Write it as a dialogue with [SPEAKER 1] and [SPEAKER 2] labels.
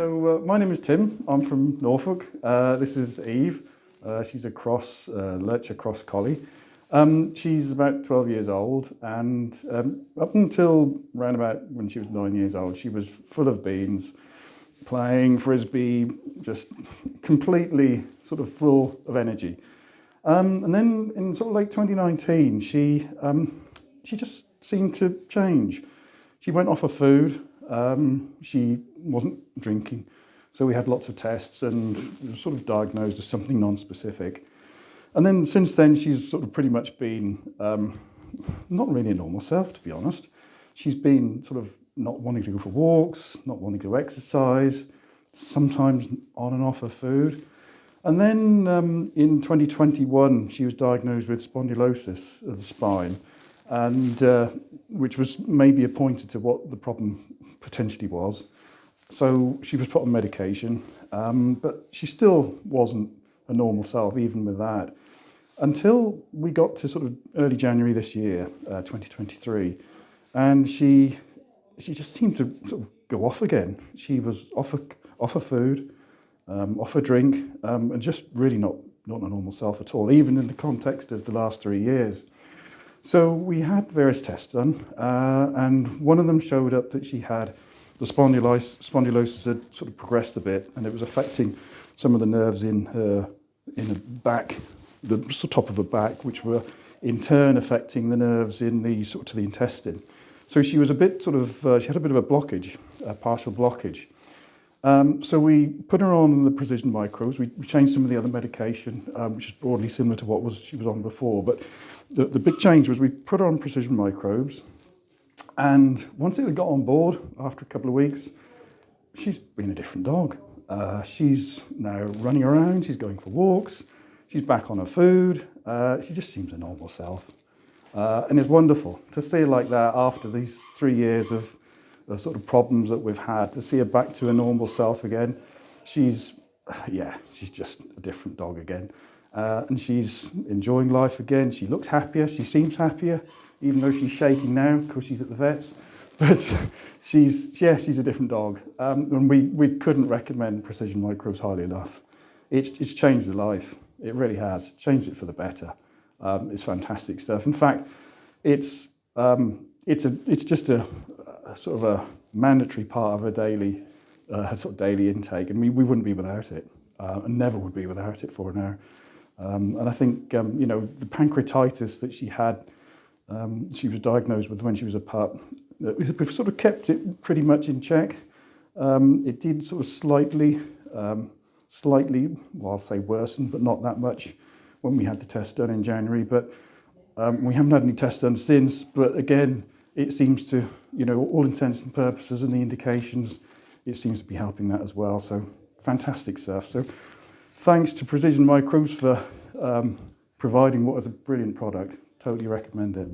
[SPEAKER 1] So my name is Tim. I'm from Norfolk. This is Eve. She's a Lurcher Cross Collie. She's about 12 years old, and up until around about when she was 9 years old, she was full of beans, playing frisbee, just completely sort of full of energy. And then in sort of late 2019, she just seemed to change. She went off her food. She wasn't drinking, so we had lots of tests and was sort of diagnosed as something non-specific. And then since then, she's sort of pretty much been not really a normal self, to be honest. She's been sort of not wanting to go for walks, not wanting to exercise, sometimes on and off her food. And then in 2021, she was diagnosed with spondylosis of the spine, and which was maybe a pointer to what the problem potentially was. So she was put on medication, but she still wasn't a normal self, even with that, until we got to sort of early January this year, 2023, and she just seemed to sort of go off again. She was off her food, off her drink, and just really not a normal self at all, even in the context of the last 3 years. So we had various tests done, and one of them showed up that she had the spondylosis had sort of progressed a bit, and it was affecting some of the nerves in the back, the top of her back, which were in turn affecting the nerves in the sort to the intestine. So she was a bit she had a bit of a blockage, a partial blockage. So we put her on the precision microbes. We changed some of the other medication, which is broadly similar to what she was on before. But the big change was we put her on precision microbes. And once it got on board, after a couple of weeks, she's been a different dog. She's now running around, she's going for walks, she's back on her food. She just seems a normal self. And it's wonderful to see her like that after these 3 years of sort of problems that we've had, to see her back to a normal self again. She's just a different dog again. And she's enjoying life again. She looks happier, she seems happier, even though she's shaking now because she's at the vet's. But she's a different dog. And we couldn't recommend precision microbes highly enough. It's changed her life. It really has. Changed it for the better. It's fantastic stuff. In fact, it's just a sort of a mandatory part of her daily intake, and we wouldn't be without it, and never would be without it for her now. And I think the pancreatitis that she had, she was diagnosed with when she was a pup. We've sort of kept it pretty much in check. It did sort of slightly, well, I'll say worsen, but not that much when we had the test done in January. But we haven't had any tests done since. But again, it seems to, all intents and purposes and the indications, it seems to be helping that as well. So fantastic stuff. So thanks to Precision Microbes for providing what is a brilliant product. Totally recommend it.